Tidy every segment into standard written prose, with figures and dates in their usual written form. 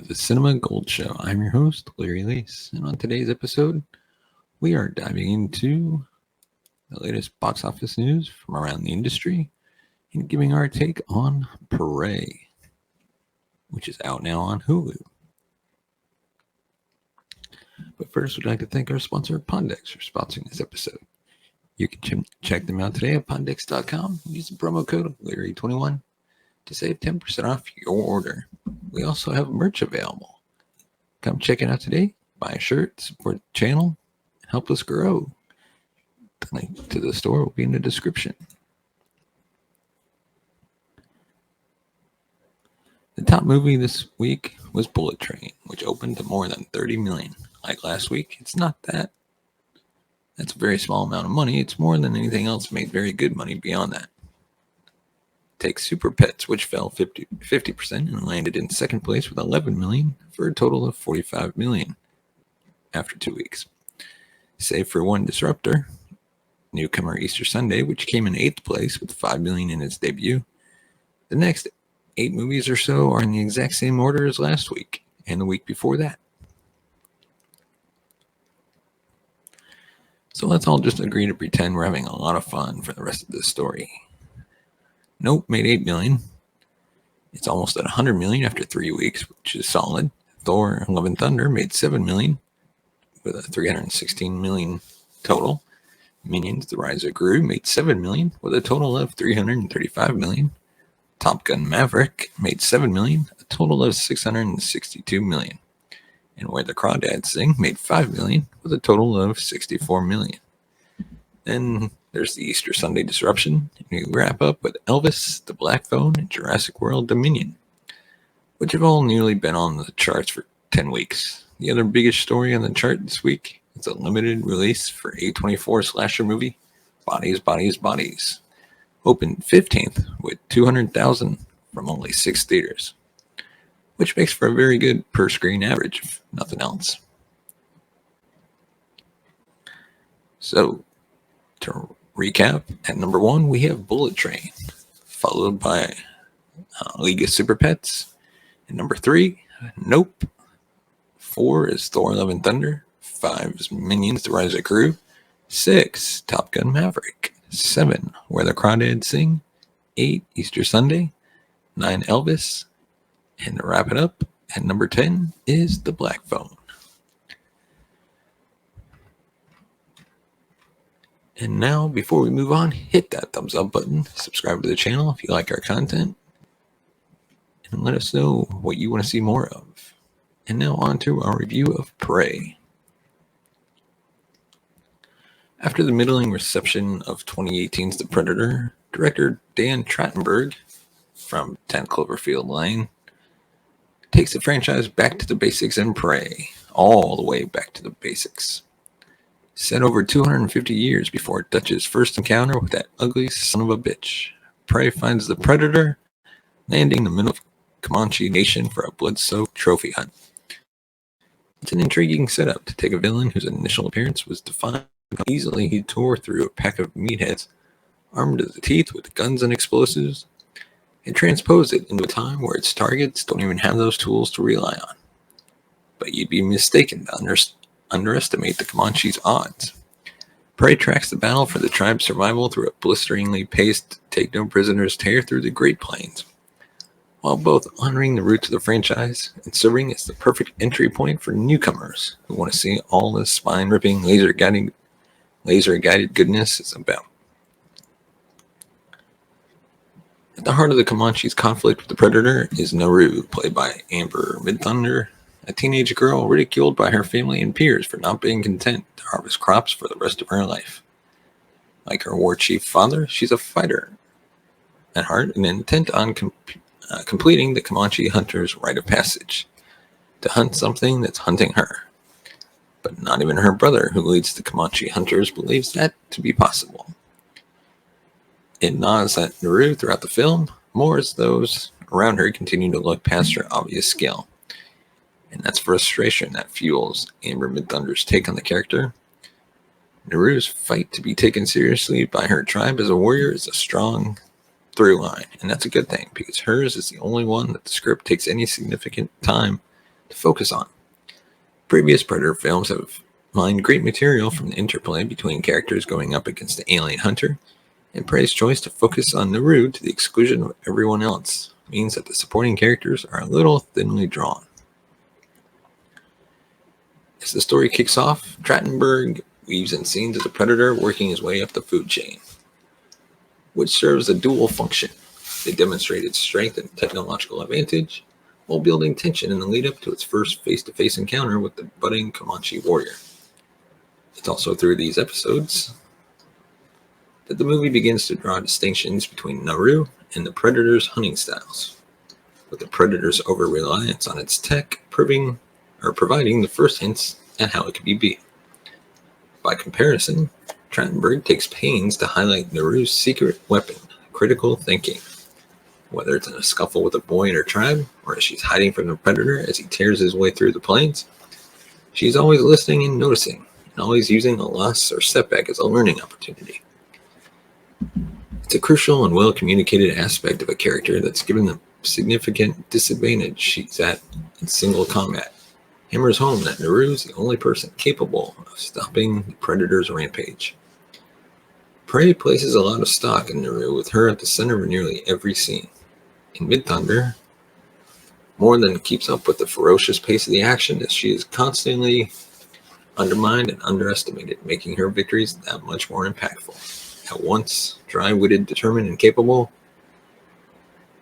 the Cinema Gold Show. I'm your host, Larry Lace, and on today's episode, we are diving into the latest box office news from around the industry and giving our take on Prey, which is out now on Hulu. But first, we'd like to thank our sponsor, Pondex, for sponsoring this episode. You can check them out today at pondex.com. Use the promo code Larry21 to save 10% off your order. We also have merch available. Come check it out today. Buy a shirt, support the channel, and help us grow. The link to the store will be in the description. The top movie this week was Bullet Train, which opened to more than $30 million. Like last week, it's not that. That's a very small amount of money. It's more than anything else made very good money beyond that. Take Super Pets, which fell 50% and landed in second place with $11 million for a total of $45 million after 2 weeks. Save for One Disruptor, newcomer Easter Sunday, which came in 8th place with $5 million in its debut. The next 8 movies or so are in the exact same order as last week and the week before that. So let's all just agree to pretend we're having a lot of fun for the rest of this story. Nope made $8 million. It's almost at $100 million after 3 weeks, which is solid. Thor: Love and Thunder made $7 million with a $316 million total. Minions: The Rise of Gru made $7 million with a total of $335 million. Top Gun: Maverick made $7 million, a total of $662 million. And Where the Crawdads Sing made $5 million with a total of $64 million. Then there's the Easter Sunday Disruption. And we wrap up with Elvis, The Black Phone, and Jurassic World Dominion, which have all nearly been on the charts for 10 weeks. The other biggest story on the chart this week is a limited release for A24 slasher movie, Bodies, Bodies, Bodies. Opened 15th with $200,000 from only 6 theaters, which makes for a very good per-screen average, if nothing else. So, to recap, at number 1, we have Bullet Train, followed by League of Super Pets. At number 3, Nope. 4 is Thor: Love and Thunder. 5 is Minions: The Rise of Gru. 6, Top Gun: Maverick. 7, Where the Crawdads Sing. 8, Easter Sunday. 9, Elvis. And to wrap it up, at number 10 is The Black Phone. And now, before we move on, hit that thumbs up button, subscribe to the channel if you like our content, and let us know what you want to see more of. And now on to our review of Prey. After the middling reception of 2018's The Predator, director Dan Trachtenberg from 10 Cloverfield Lane takes the franchise back to the basics in Prey, all the way back to the basics. Set over 250 years before Dutch's first encounter with that ugly son of a bitch, Prey finds the Predator landing in the middle of Comanche Nation for a blood-soaked trophy hunt. It's an intriguing setup to take a villain whose initial appearance was defined by how easily he tore through a pack of meatheads armed to the teeth with guns and explosives, and transpose it into a time where its targets don't even have those tools to rely on. But you'd be mistaken to underestimate the Comanche's odds. Prey tracks the battle for the tribe's survival through a blisteringly paced take-no-prisoners tear through the Great Plains, while both honoring the roots of the franchise and serving as the perfect entry point for newcomers who want to see all this spine-ripping, laser-guided goodness is about. At the heart of the Comanche's conflict with the Predator is Naru, played by Amber Midthunder, a teenage girl ridiculed by her family and peers for not being content to harvest crops for the rest of her life. Like her war chief father, she's a fighter at heart and intent on completing the Comanche hunter's rite of passage, to hunt something that's hunting her. But not even her brother, who leads the Comanche hunters, believes that to be possible. It gnaws at Naru throughout the film, more as those around her continue to look past her obvious skill. And that's frustration that fuels Amber Midthunder's take on the character. Naru's fight to be taken seriously by her tribe as a warrior is a strong through line, and that's a good thing, because hers is the only one that the script takes any significant time to focus on. Previous Predator films have mined great material from the interplay between characters going up against the alien hunter, and Prey's choice to focus on Naru to the exclusion of everyone else means that the supporting characters are a little thinly drawn. As the story kicks off, Trachtenberg weaves in scenes of the Predator working his way up the food chain, which serves a dual function. They demonstrate its strength and technological advantage, while building tension in the lead-up to its first face-to-face encounter with the budding Comanche warrior. It's also through these episodes that the movie begins to draw distinctions between Naru and the Predator's hunting styles, with the Predator's over-reliance on its tech providing the first hints at how it could be beat. By comparison, Trachtenberg takes pains to highlight Naru's secret weapon, critical thinking. Whether it's in a scuffle with a boy in her tribe, or as she's hiding from the Predator as he tears his way through the plains, she's always listening and noticing, and always using a loss or setback as a learning opportunity. It's a crucial and well-communicated aspect of a character that's given the significant disadvantage she's at in single combat. Hammers home that Naru is the only person capable of stopping the Predator's rampage. Prey places a lot of stock in Naru, with her at the center of nearly every scene. In Midthunder, more than keeps up with the ferocious pace of the action, as she is constantly undermined and underestimated, making her victories that much more impactful. At once dry-witted, determined, and capable,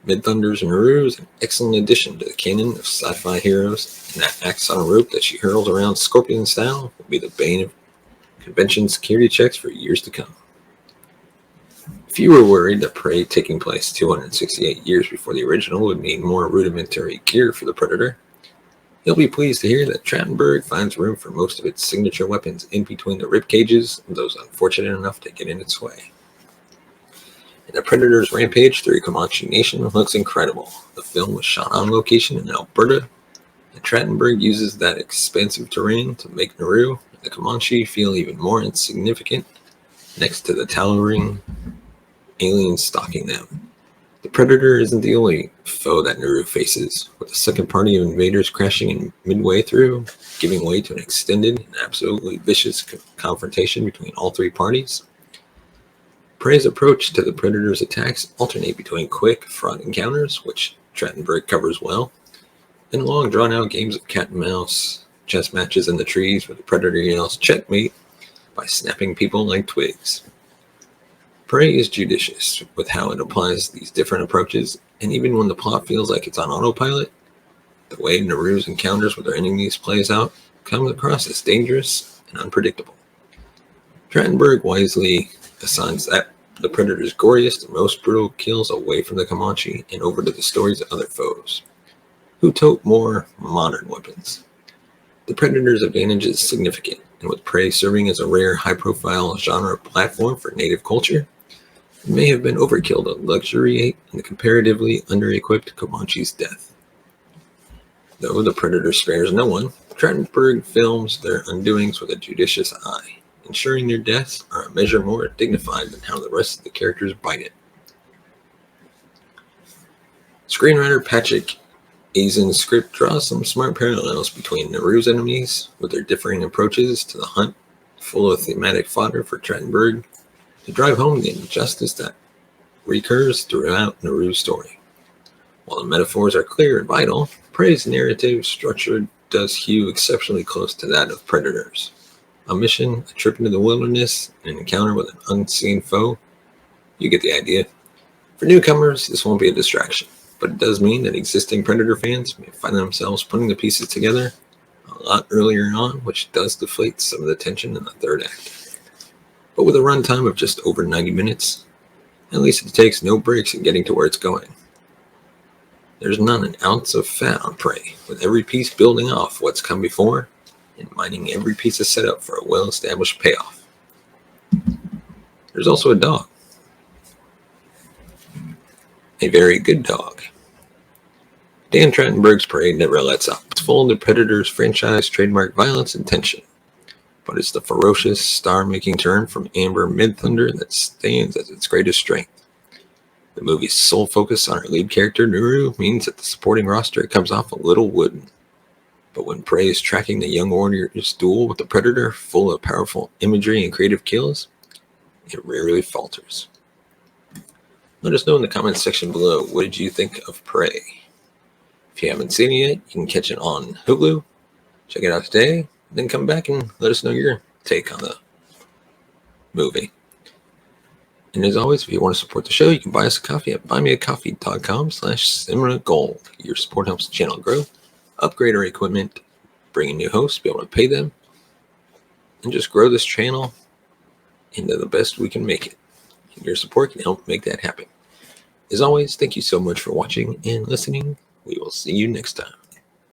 Midthunder's Naru is an excellent addition to the canon of sci-fi heroes, and that axe on a rope that she hurls around Scorpion style will be the bane of convention security checks for years to come. If you were worried that Prey taking place 268 years before the original would mean more rudimentary gear for the Predator, you'll be pleased to hear that Trachtenberg finds room for most of its signature weapons in between the rib cages of those unfortunate enough to get in its way. And the Predator's rampage through Comanche Nation looks incredible. The film was shot on location in Alberta, and Trachtenberg uses that expansive terrain to make Naru and the Comanche feel even more insignificant next to the towering aliens stalking them. The Predator isn't the only foe that Naru faces, with a second party of invaders crashing in midway through, giving way to an extended and absolutely vicious confrontation between all three parties. Prey's approach to the Predator's attacks alternate between quick, fraught encounters, which Trachtenberg covers well, and long, drawn-out games of cat and mouse, chess matches in the trees where the Predator yells checkmate by snapping people like twigs. Prey is judicious with how it applies these different approaches, and even when the plot feels like it's on autopilot, the way Naru's encounters with her enemies plays out comes across as dangerous and unpredictable. Trachtenberg wisely assigns that the Predator's goriest and most brutal kills away from the Comanche and over to the stories of other foes, who tote more modern weapons. The Predator's advantage is significant, and with Prey serving as a rare, high-profile genre platform for native culture, it may have been overkill to luxuriate in the comparatively under-equipped Comanche's death. Though the Predator spares no one, Trachtenberg films their undoings with a judicious eye, ensuring their deaths are a measure more dignified than how the rest of the characters bite it. Screenwriter Patrick Azin's script draws some smart parallels between Naru's enemies, with their differing approaches to the hunt, full of thematic fodder for Trachtenberg to drive home the injustice that recurs throughout Naru's story. While the metaphors are clear and vital, Prey's narrative structure does hew exceptionally close to that of Predator's. A mission, a trip into the wilderness, and an encounter with an unseen foe. You get the idea. For newcomers, this won't be a distraction, but it does mean that existing Predator fans may find themselves putting the pieces together a lot earlier on, which does deflate some of the tension in the third act. But with a runtime of just over 90 minutes, at least it takes no breaks in getting to where it's going. There's not an ounce of fat on Prey, with every piece building off what's come before, and mining every piece of setup for a well-established payoff. There's also a dog. A very good dog. Dan Trachtenberg's Prey never lets up. It's full of the Predator's franchise trademark violence and tension, but it's the ferocious, star-making turn from Amber Midthunder that stands as its greatest strength. The movie's sole focus on our lead character, Naru, means that the supporting roster comes off a little wooden. But when Prey is tracking the young warrior's duel with the Predator, full of powerful imagery and creative kills, it rarely falters. Let us know in the comments section below, what did you think of Prey? If you haven't seen it yet, you can catch it on Hulu. Check it out today, then come back and let us know your take on the movie. And as always, if you want to support the show, you can buy us a coffee at buymeacoffee.com/SimraGold. Your support helps the channel grow, upgrade our equipment, bring in new hosts, be able to pay them, and just grow this channel into the best we can make it. And your support can help make that happen. As always, thank you so much for watching and listening. We will see you next time.